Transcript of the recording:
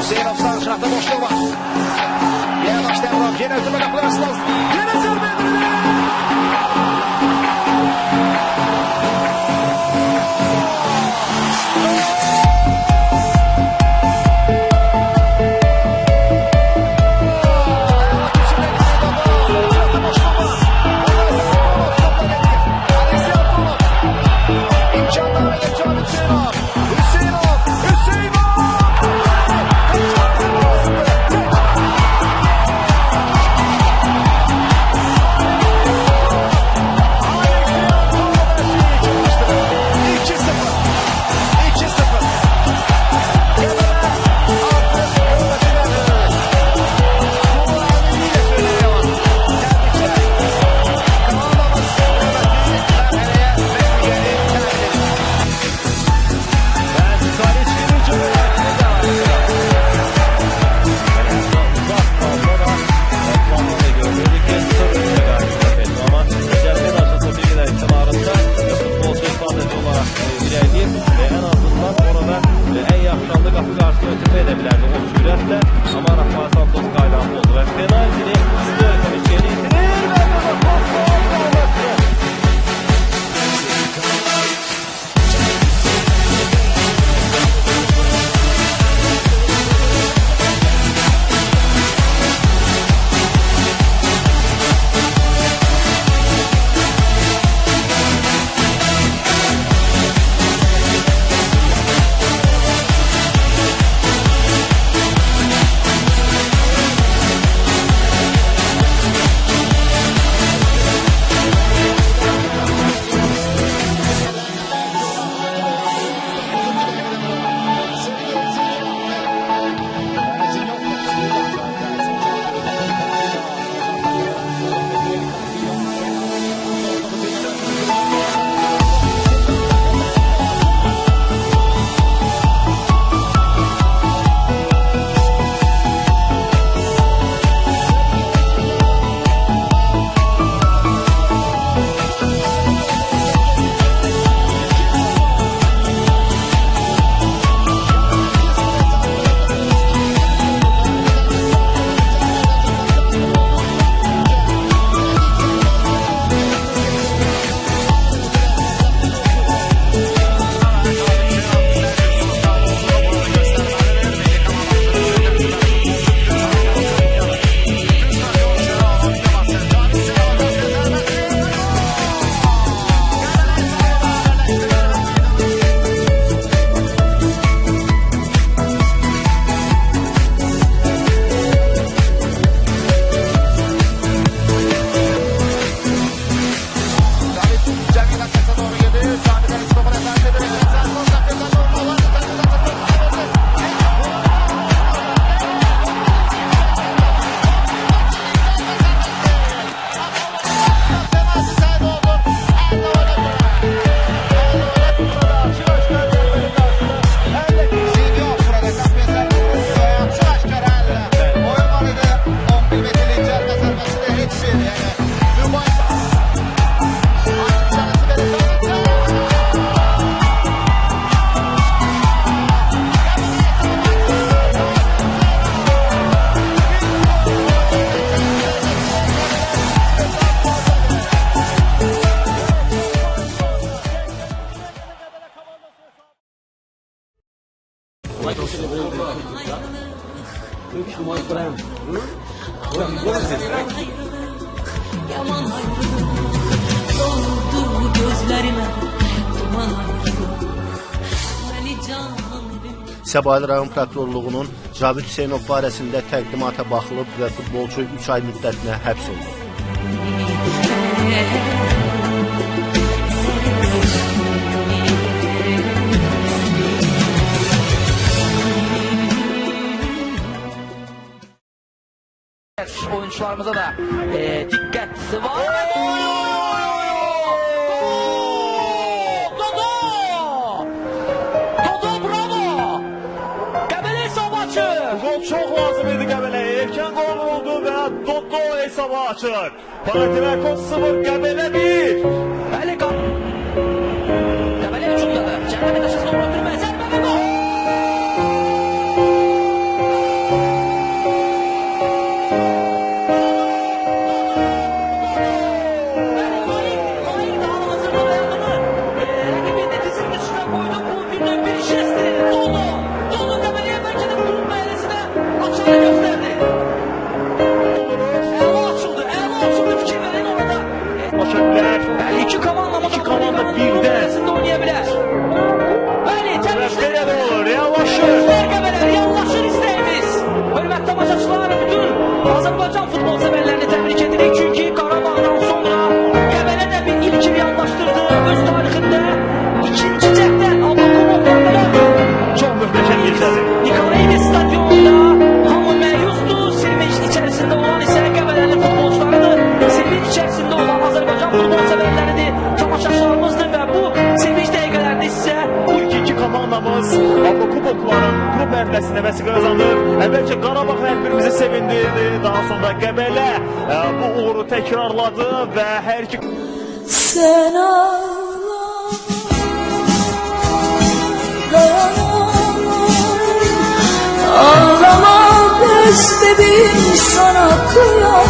Hüseynov'dan şahta boşluğu var. Yine başlayan yine ötürme kapıları Slav. Yine zırbe Səbail rayon prokurorluğunun Cavid Hüseynov barəsində təqdimata baxılıb və futbolçu 3 ay müddətinə həbs olunub. futbolçularımıza da dikkat var. Dodo bravo. Qəbələ hesabı açır. Gol çok lazım idi Qəbələyə. Erkən gol oldu və Dodo hesabı açır. Panathinaikos 0, Qəbələ 1. Bəli, Qəbələ hücumdadır. Cənnəbə taşısına doğru ötürmə. Zərbə və gol. Maik daha hazırda ayağını rakibinin dizinin üstüne koydu. Bu bir jestti. Dodo Qəbələyə bəlkə də qrup məhəlləsinə açığını göstərdi. Əla açıldı fikir verin orada. Başaklar. Bəli, iki komanda birdən oynaya bilər. Bəli, Belə də olur, reallaşır. Qəbələ, reallaşır istəyimiz. Hörmətli tamaşaçılar, bütün Azərbaycan futbol sevərlərini təbrik edirik. Çünki Qarabağdan sonra Qəbələ də bir ilk reallaşdırdı. Öz tarixində ikinci cəhdən Avrupa'da Çok möhtəşəm gecədir. Nikolaevski stadionunda hamı məyusdur. Sevinç içərisində olan isə Qəbələli futbolçularıdır. Sevinç içərisində olan Azərbaycan futbol sevərləridir. Tamaşaçılarımızdır və bu sevinç dəqiqələrində isə Bu ikinci komandamız Avrokubokların klub mərhələsində vəsiqə qazanır. Əvvəlcə Qarabağ hər birimizi sevindirdi. Daha sonra Qəbələ bu uğuru təkrarladı və hər iki Sen ağla, dayanamam. Ağlamak istedim sana kıyamam.